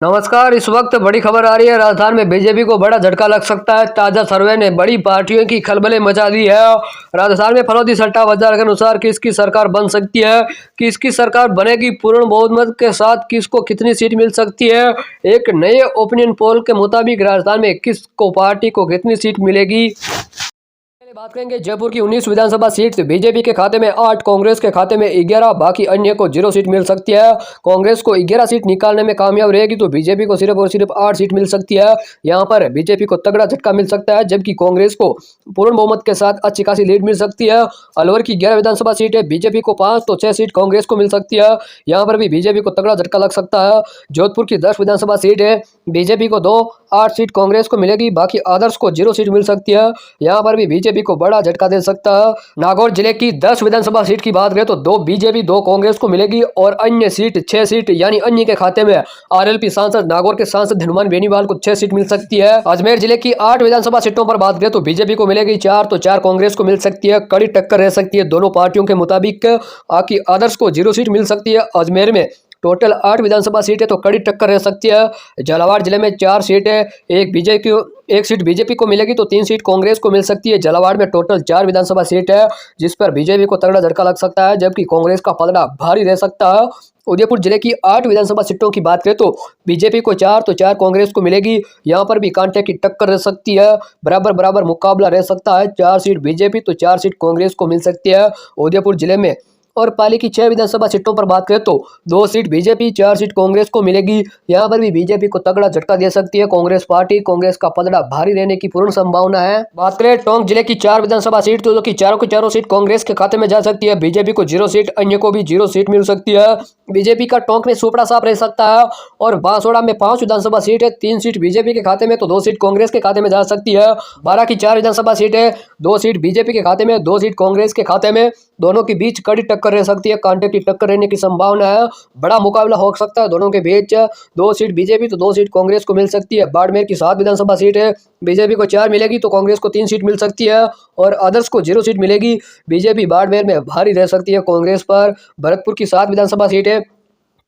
नमस्कार। इस वक्त बड़ी खबर आ रही है। राजस्थान में बीजेपी को बड़ा झटका लग सकता है। ताजा सर्वे ने बड़ी पार्टियों की खलबले मचा दी है। राजस्थान में फरोती सट्टा बाजार के अनुसार किसकी सरकार बन सकती है, किसकी सरकार बनेगी, पूर्ण बहुमत के साथ किसको कितनी सीट मिल सकती है। एक नए ओपिनियन पोल के मुताबिक राजस्थान में किसको पार्टी को कितनी सीट मिलेगी। बात करेंगे जयपुर की 19 विधानसभा सीट बीजेपी के खाते में 8, कांग्रेस के खाते में 11, बाकी अन्य को 0 सीट मिल सकती है। कांग्रेस को 11 सीट निकालने में कामयाब रहेगी तो बीजेपी को सिर्फ और सिर्फ 8 सीट मिल सकती है। यहां पर बीजेपी को तगड़ा झटका मिल सकता है, जबकि कांग्रेस को पूर्ण बहुमत के साथ अच्छी खासी लीड मिल सकती है। अलवर की 11 विधानसभा सीट है, बीजेपी को 5 तो 6 सीट कांग्रेस को मिल सकती है। यहाँ पर भी बीजेपी को तगड़ा झटका लग सकता है। जोधपुर की 10 विधानसभा सीट है, बीजेपी को 2, 8 सीट कांग्रेस को मिलेगी, बाकी आदर्श को 0 सीट मिल सकती है। यहाँ पर भी बीजेपी को बड़ा झटका दे सकता है। नागौर जिले की 10 विधानसभा सीट की बात करें तो 2 बीजेपी 2 कांग्रेस को मिलेगी और अन्य सीट 6 सीट यानी अन्य के खाते में आरएलपी सांसद नागौर के सांसद हनुमान बेनीवाल को 6 सीट मिल सकती है। अजमेर जिले की 8 विधानसभा सीटों पर बात करें तो बीजेपी को मिलेगी 4 तो 4 कांग्रेस को मिल सकती है। कड़ी टक्कर रह सकती है दोनों पार्टियों के मुताबिक। आकी आदर्श को 0 सीट मिल सकती है। अजमेर में टोटल 8 विधानसभा सीट है तो कड़ी टक्कर रह सकती है। झालावाड़ जिले में 4 सीट है, एक सीट बीजेपी को मिलेगी तो 3 सीट कांग्रेस को मिल सकती है। झालावाड़ में टोटल 4 विधानसभा सीट है, जिस पर बीजेपी को तगड़ा झटका लग सकता है, जबकि कांग्रेस का पलड़ा भारी रह सकता है। उदयपुर जिले की 8 विधानसभा सीटों की बात करें तो बीजेपी को 4 तो 4 कांग्रेस को मिलेगी। यहाँ पर भी कांटे की टक्कर रह सकती है, बराबर बराबर मुकाबला रह सकता है। 4 सीट बीजेपी तो 4 सीट कांग्रेस को मिल सकती है उदयपुर जिले में। और पाली की 6 विधानसभा सीटों पर बात करें तो 2 सीट बीजेपी 4 सीट कांग्रेस को मिलेगी। यहाँ पर भी बीजेपी को तगड़ा झटका दे सकती है कांग्रेस पार्टी। कांग्रेस का पलड़ा भारी रहने की पूर्ण संभावना है। बात करें टोंक जिले की 4 विधानसभा सीट तो की चारों की चारों सीट कांग्रेस के खाते में जा सकती है। बीजेपी को 0 सीट, अन्य को भी 0 सीट मिल सकती है। बीजेपी का टोंक में सुपड़ा साफ रह सकता है। और बांसवाड़ा में 5 विधानसभा सीट है, 3 सीट बीजेपी के खाते में तो 2 सीट कांग्रेस के खाते में जा सकती है। 12 की 4 विधानसभा सीट है, 2 सीट बीजेपी के खाते में, 2 सीट कांग्रेस के खाते में। दोनों के बीच कड़ी टक्कर रह सकती है, कांटे की टक्कर रहने की संभावना है। बड़ा मुकाबला हो सकता है दोनों के बीच। 2 सीट बीजेपी तो 2 सीट कांग्रेस को मिल सकती है। बाड़मेर की 7 विधानसभा सीट है, बीजेपी को 4 मिलेगी तो कांग्रेस को 3 सीट मिल सकती है और आदर्श को 0 सीट मिलेगी। बीजेपी बाड़मेर में भारी रह सकती है कांग्रेस पर। भरतपुर की 7 विधानसभा सीट है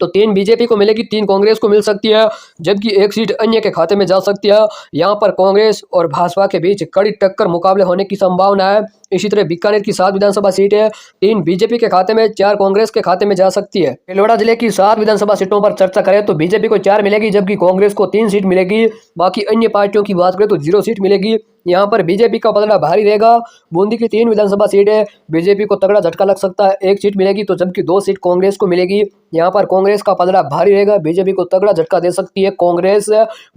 तो 3 बीजेपी को मिलेगी, 3 कांग्रेस को मिल सकती है, जबकि 1 सीट अन्य के खाते में जा सकती है। यहाँ पर कांग्रेस और भाजपा के बीच कड़ी टक्कर मुकाबले होने की संभावना है। इसी तरह बीकानेर की 7 विधानसभा सीट है, 3 बीजेपी के खाते में, 4 कांग्रेस के खाते में जा सकती है। भीलवाड़ा जिले की 7 विधानसभा सीटों पर चर्चा करें तो बीजेपी को 4 मिलेगी, जबकि कांग्रेस को 3 सीट मिलेगी। बाकी अन्य पार्टियों की बात करें तो 0 सीट मिलेगी। यहाँ पर बीजेपी का पलड़ा भारी रहेगा। बूंदी की 3 विधानसभा सीट है, बीजेपी को तगड़ा झटका लग सकता है, 1 सीट मिलेगी तो जबकि 2 सीट कांग्रेस को मिलेगी। यहाँ पर कांग्रेस का पलड़ा भारी रहेगा, बीजेपी को तगड़ा झटका दे सकती है कांग्रेस।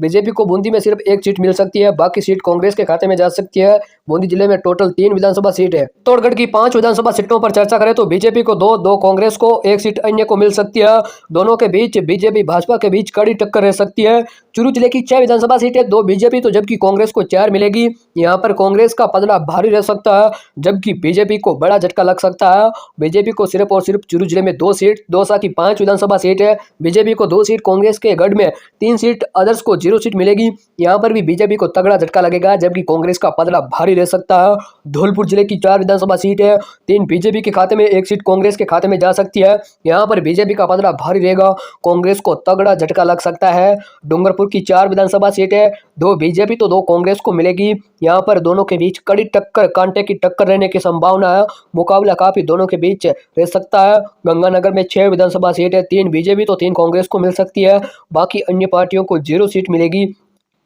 बीजेपी को बूंदी में सिर्फ 1 सीट मिल सकती है, बाकी सीट कांग्रेस के खाते में जा सकती है। बूंदी जिले में टोटल 3 विधानसभा सीट है। चित्तौड़गढ़ की 5 विधानसभा सीटों पर चर्चा करें तो बीजेपी को 2 कांग्रेस को, 1 सीट अन्य को मिल सकती है। दोनों के बीच बीजेपी भाजपा के बीच कड़ी टक्कर रह सकती है। चूरू जिले की 6 विधानसभा सीट है, 2 बीजेपी तो जबकि कांग्रेस को 4 मिलेगी। यहाँ पर कांग्रेस का पलड़ा भारी रह सकता है, जबकि बीजेपी को बड़ा झटका लग सकता है। बीजेपी को सिर्फ और सिर्फ चूरू जिले में 2 सीट, दौसा की 5 विधानसभा सीट है, बीजेपी को 2 सीट, कांग्रेस के गढ़ में 3 सीट, आदर्श को 0 सीट मिलेगी। यहाँ पर भी बीजेपी को तगड़ा झटका लगेगा, जबकि कांग्रेस का पलड़ा भारी रह सकता है। धौलपुर जिले की 4 विधानसभा सीट है, 3 बीजेपी के खाते में, 1 सीट कांग्रेस के खाते में जा सकती है। यहाँ पर बीजेपी का पलड़ा भारी रहेगा, कांग्रेस को तगड़ा झटका लग सकता है। डूंगरपुर की 4 विधानसभा सीट है, 2 बीजेपी तो 2 कांग्रेस को मिलेगी। यहाँ पर दोनों के बीच कड़ी टक्कर, कांटे की टक्कर रहने की संभावना है। मुकाबला काफी दोनों के बीच रह सकता है। गंगानगर में 6 विधानसभा सीट है, 3 बीजेपी तो 3 कांग्रेस को मिल सकती है, बाकी अन्य पार्टियों को 0 सीट मिलेगी।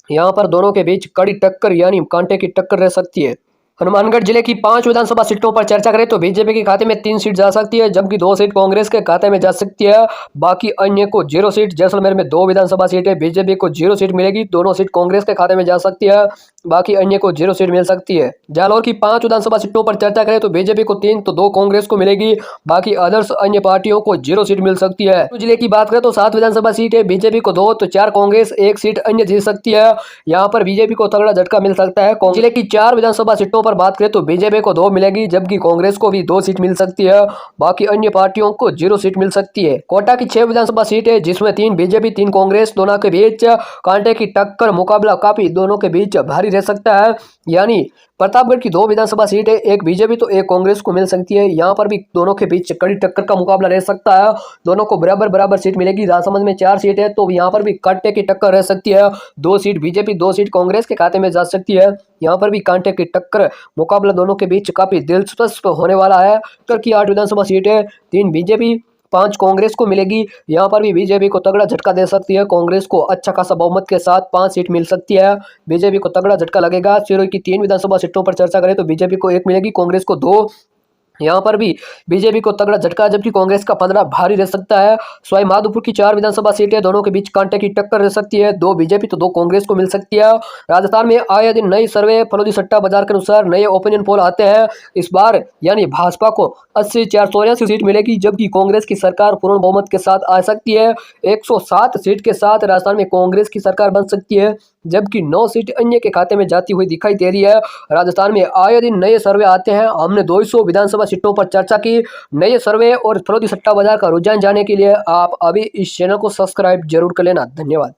यहाँ पर दोनों के बीच कड़ी टक्कर यानी कांटे की टक्कर रह सकती है। हनुमानगढ़ जिले की 5 विधानसभा सीटों पर चर्चा करें तो बीजेपी के खाते में 3 सीट जा सकती है, जबकि 2 सीट कांग्रेस के खाते में जा सकती है, बाकी अन्य को 0 सीट। जैसलमेर में 2 विधानसभा सीट है, बीजेपी को 0 सीट मिलेगी, दोनों सीट कांग्रेस के खाते में जा सकती है, बाकी अन्य को 0 सीट मिल सकती है। जालौर की 5 विधानसभा सीटों पर चर्चा करें तो बीजेपी को 3 तो 2 कांग्रेस को मिलेगी, बाकी आदर्श अन्य पार्टियों को 0 सीट मिल सकती है। जिले की बात करें तो 7 विधानसभा सीट है, बीजेपी को 2 तो 4 कांग्रेस, 1 सीट अन्य जीत सकती है। यहाँ पर बीजेपी को तगड़ा झटका मिल सकता है। जिले की 4 विधानसभा सीटों पर बात करें तो बीजेपी को 2 मिलेगी, जबकि कांग्रेस को भी 2 सीट मिल सकती है, बाकी अन्य पार्टियों को 0 सीट मिल सकती है। कोटा की 6 विधानसभा सीट है, जिसमें 3 बीजेपी 3 कांग्रेस, दोनों के बीच कांटे की टक्कर, मुकाबला काफी दोनों के बीच भारी रह सकता है। यानी प्रतापगढ़ की 2 विधानसभा सीट है, एक बीजेपी तो एक कांग्रेस को मिल सकती है। यहाँ पर भी दोनों के बीच कड़ी टक्कर का मुकाबला रह सकता है, दोनों को बराबर बराबर सीट मिलेगी। राजसमंद में 4 सीट है तो यहाँ पर भी कांटे की टक्कर रह सकती है। 2 सीट बीजेपी 2 सीट कांग्रेस के खाते में जा सकती है। यहाँ पर भी कांटे की टक्कर मुकाबला दोनों के बीच काफी दिलचस्प होने वाला है। उत्तर की 8 विधानसभा सीट है, 3 बीजेपी 5 कांग्रेस को मिलेगी। यहाँ पर भी बीजेपी को तगड़ा झटका दे सकती है, कांग्रेस को अच्छा खासा बहुमत के साथ 5 सीट मिल सकती है। बीजेपी को तगड़ा झटका लगेगा। सिरोही की 3 विधानसभा सीटों पर चर्चा करें तो बीजेपी को 1 मिलेगी, कांग्रेस को 2। यहाँ पर भी बीजेपी को तगड़ा झटका, जबकि कांग्रेस का पलड़ा भारी रह सकता है। सवाई माधोपुर की 4 विधानसभा सीटें, दोनों के बीच कांटे की टक्कर रह सकती है, 2 बीजेपी तो 2 कांग्रेस को मिल सकती है। राजस्थान में आए दिन नए सर्वे फलोदी सट्टा बाजार के अनुसार नए ओपिनियन पोल आते हैं। इस बार यानी भाजपा को 80 484 सीट मिलेगी, जबकि कांग्रेस की सरकार पूर्ण बहुमत के साथ आ सकती है। 107 सीट के साथ राजस्थान में कांग्रेस की सरकार बन सकती है, जबकि 9 सीट अन्य के खाते में जाती हुई दिखाई दे रही है। राजस्थान में आए दिन नए सर्वे आते हैं। हमने 200 विधानसभा सीटों पर चर्चा की। नए सर्वे और फलोदी सट्टा बाजार का रुझान जानने के लिए आप अभी इस चैनल को सब्सक्राइब जरूर कर लेना। धन्यवाद।